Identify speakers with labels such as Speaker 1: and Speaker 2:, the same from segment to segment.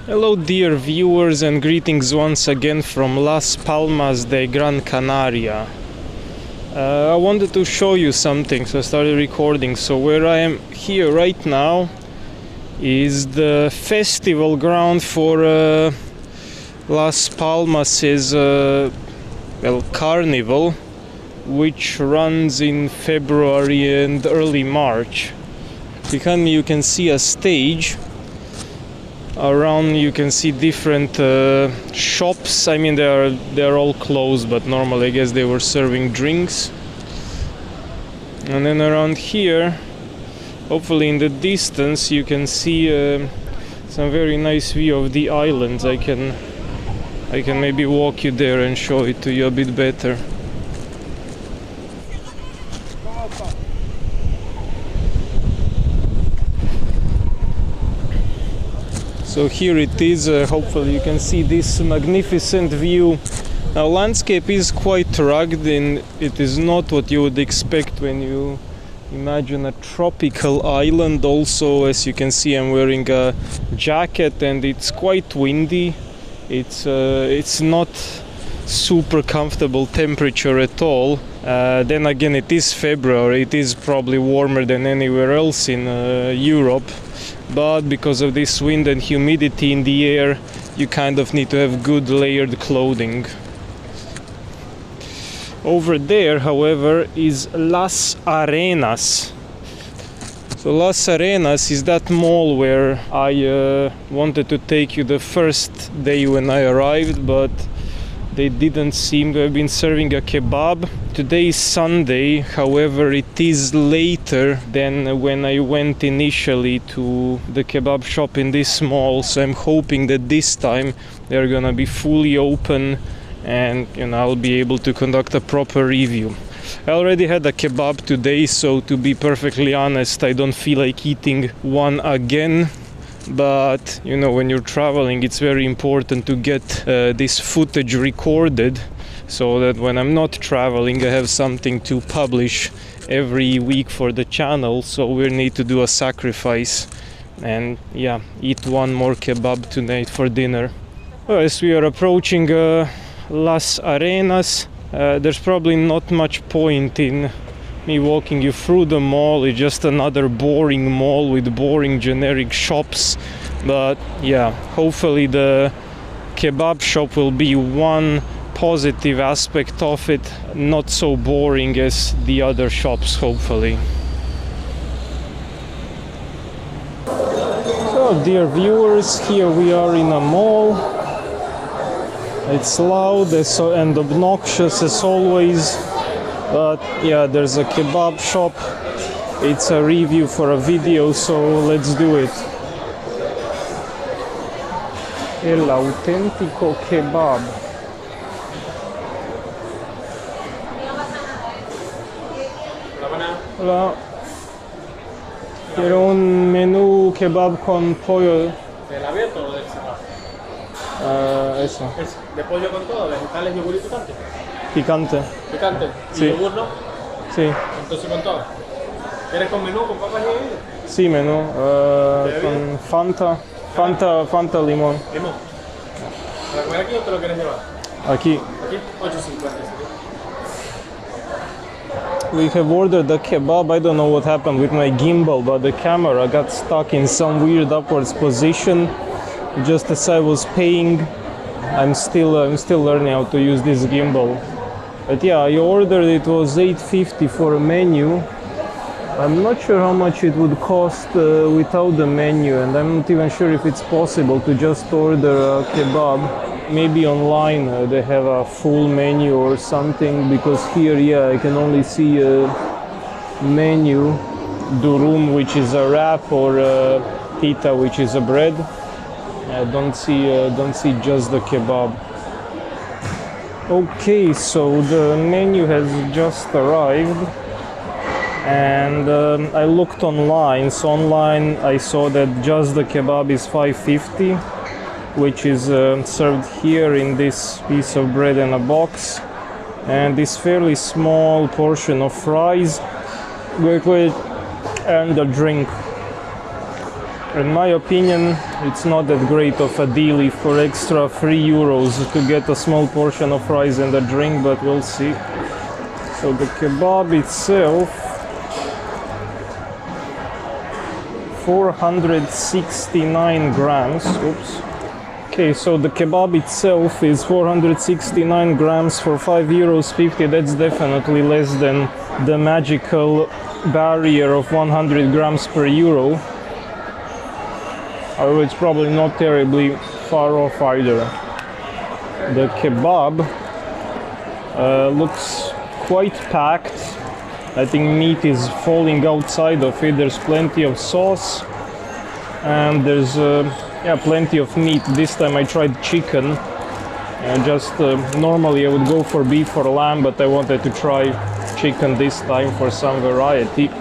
Speaker 1: Hello dear viewers, and greetings once again from Las Palmas de Gran Canaria. I wanted to show you something, so I started recording. So where I am here right now is the festival ground for Las Palmas' carnival, which runs in February and early March. Behind me you can see a stage. Around you can see different shops. I mean, they're all closed, but normally I guess they were serving drinks. And then around here, hopefully in the distance, you can see some very nice view of the islands. I can maybe walk you there and show it to you a bit better. So here it is, hopefully you can see this magnificent view. Now, landscape is quite rugged and it is not what you would expect when you imagine a tropical island. Also, as you can see, I'm wearing a jacket and it's quite windy. It's not super comfortable temperature at all. Then again, it is February, it is probably warmer than anywhere else in Europe. But because of this wind and humidity in the air, you kind of need to have good layered clothing. Over there, however, is Las Arenas. So Las Arenas is that mall where I wanted to take you the first day when I arrived, but they didn't seem to have been serving a kebab. Today is Sunday, however it is later than when I went initially to the kebab shop in this mall, so I'm hoping that this time they're gonna be fully open and I'll be able to conduct a proper review. I already had a kebab today, so to be perfectly honest, I don't feel like eating one again. But when you're traveling, it's very important to get this footage recorded so that when I'm not traveling I have something to publish every week for the channel. So we need to do a sacrifice and eat one more kebab tonight for dinner. As we are approaching Las Arenas, there's probably not much point in me walking you through the mall. It's just another boring mall with boring generic shops, but hopefully the kebab shop will be one positive aspect of it, not so boring as the other shops, hopefully. So dear viewers, here we are in a mall. It's loud and obnoxious as always. But there's a kebab shop. It's a review for a video, so let's do it. El auténtico kebab. Hola. Quiero un menú kebab con pollo.
Speaker 2: ¿Del abierto o del cerrado?
Speaker 1: Eso.
Speaker 2: ¿Es de pollo con todo? ¿Vegetales, yogur y picante?
Speaker 1: Picante.
Speaker 2: ¿Picante? ¿Y
Speaker 1: Sí.
Speaker 2: yogur no?
Speaker 1: Sí.
Speaker 2: Entonces con todo. ¿Quieres con menú, con papas y bebidas?
Speaker 1: Sí, menú. Con Fanta limón.
Speaker 2: ¿Limón? ¿Para comer aquí o te lo quieres llevar?
Speaker 1: Aquí.
Speaker 2: ¿Aquí? 8.50.
Speaker 1: We have ordered the kebab. I don't know what happened with my gimbal, but the camera got stuck in some weird upwards position just as I was paying. I'm still learning how to use this gimbal. But I ordered, it was $8.50 for a menu. I'm not sure how much it would cost without the menu, and I'm not even sure if it's possible to just order a kebab. Maybe online they have a full menu or something, because here I can only see a menu, durum, which is a wrap, or pita, which is a bread. I don't see just the kebab. Okay, so the menu has just arrived, and I looked online. So online I saw that just the kebab is $5.50, which is served here in this piece of bread and a box, and this fairly small portion of fries, and a drink. In my opinion, it's not that great of a deal if for extra €3 to get a small portion of rice and a drink, but we'll see. So the kebab itself, 469 grams. Oops. Okay, so the kebab itself is 469 grams for €5.50. That's definitely less than the magical barrier of 100 grams per euro. However, it's probably not terribly far off either. The kebab looks quite packed. I think meat is falling outside of it. There's plenty of sauce and there's plenty of meat. This time I tried chicken. Normally I would go for beef or lamb, but I wanted to try chicken this time for some variety.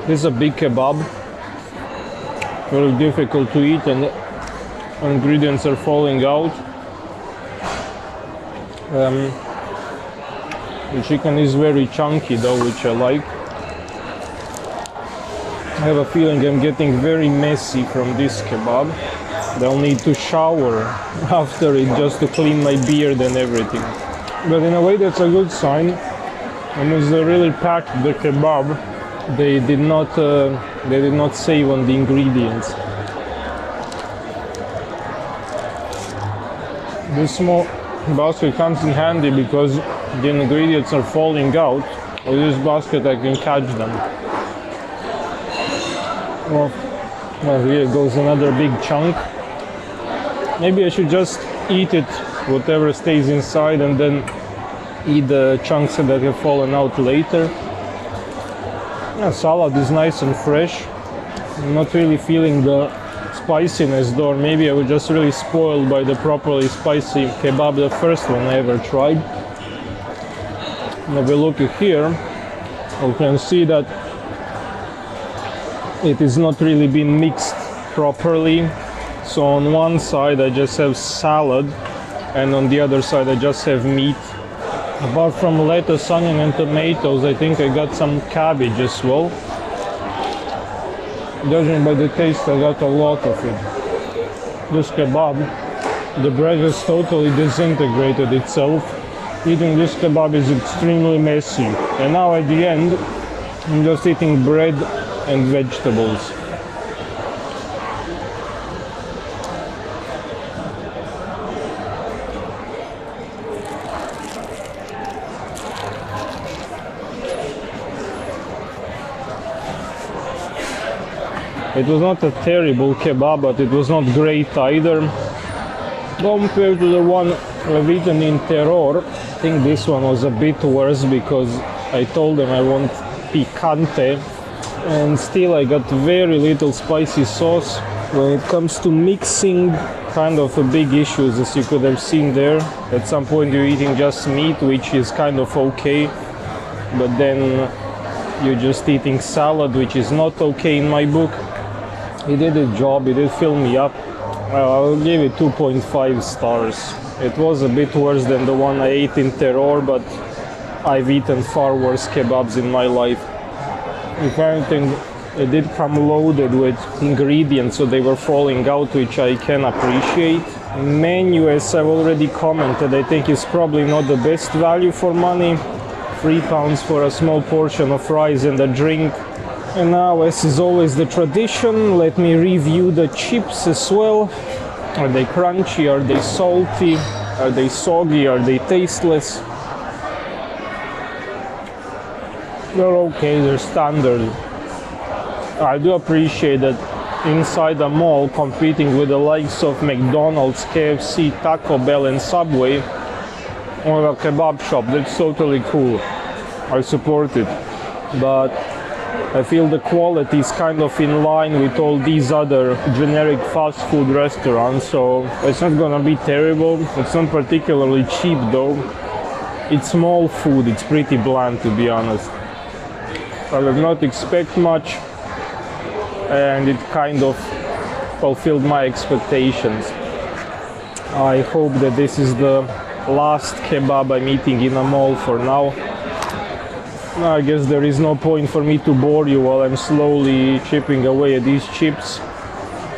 Speaker 1: This is a big kebab, very difficult to eat, and ingredients are falling out. The chicken is very chunky though, which I like. I have a feeling I'm getting very messy from this kebab. I'll need to shower after it just to clean my beard and everything. But in a way that's a good sign. And it's really packed, the kebab. They did not save on the ingredients. This small basket comes in handy because the ingredients are falling out. With this basket I can catch them. Well, here goes another big chunk. Maybe I should just eat it, whatever stays inside, and then eat the chunks that have fallen out later. Yeah, salad is nice and fresh. I'm not really feeling the spiciness though, or maybe I was just really spoiled by the properly spicy kebab, the first one I ever tried. And if we look here, you can see that it is not really been mixed properly. So on one side I just have salad, and on the other side I just have meat. Apart from lettuce, onion and tomatoes, I think I got some cabbage as well. Judging by the taste, I got a lot of it. This kebab, the bread has totally disintegrated itself. Eating this kebab is extremely messy. And now at the end, I'm just eating bread and vegetables. It was not a terrible kebab, but it was not great either. Compared to the one I've eaten in Terror, I think this one was a bit worse because I told them I want picante, and still I got very little spicy sauce. When it comes to mixing, kind of a big issue, as you could have seen there. At some point you're eating just meat, which is kind of okay, but then you're just eating salad, which is not okay in my book. It did its job, it did fill me up. Well, I'll give it 2.5 stars. It was a bit worse than the one I ate in Terror, but I've eaten far worse kebabs in my life. If anything, it did come loaded with ingredients, so they were falling out, which I can appreciate. Menu, as I've already commented, I think is probably not the best value for money. £3 for a small portion of rice and a drink. And now, as is always the tradition, let me review the chips as well. Are they crunchy? Are they salty? Are they soggy? Are they tasteless? They're okay, they're standard. I do appreciate that inside a mall, competing with the likes of McDonald's, KFC, Taco Bell and Subway, or a kebab shop, that's totally cool. I support it. But I feel the quality is kind of in line with all these other generic fast food restaurants, so it's not gonna be terrible. It's not particularly cheap though. It's small food, it's pretty bland to be honest. I did not expect much, and it kind of fulfilled my expectations. I hope that this is the last kebab I'm eating in a mall for now. I guess there is no point for me to bore you while I'm slowly chipping away at these chips.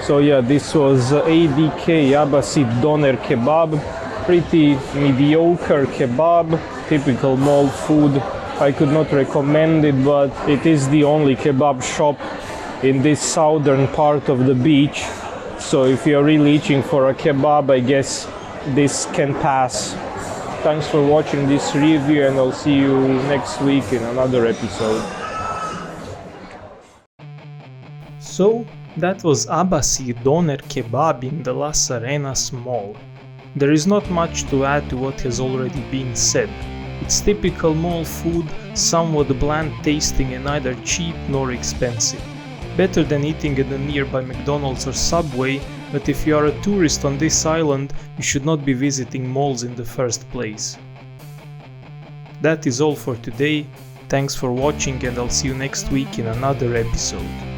Speaker 1: So yeah, this was ADK Abbasid Doner Kebab. Pretty mediocre kebab, typical mall food. I could not recommend it, but it is the only kebab shop in this southern part of the beach. So if you're really itching for a kebab, I guess this can pass. Thanks for watching this review, and I'll see you next week in another episode. So that was Abbasid Doner Kebab in the Las Arenas mall. There is not much to add to what has already been said. It's typical mall food, somewhat bland tasting and neither cheap nor expensive. Better than eating at a nearby McDonald's or Subway, but if you are a tourist on this island, you should not be visiting malls in the first place. That is all for today. Thanks for watching, and I'll see you next week in another episode.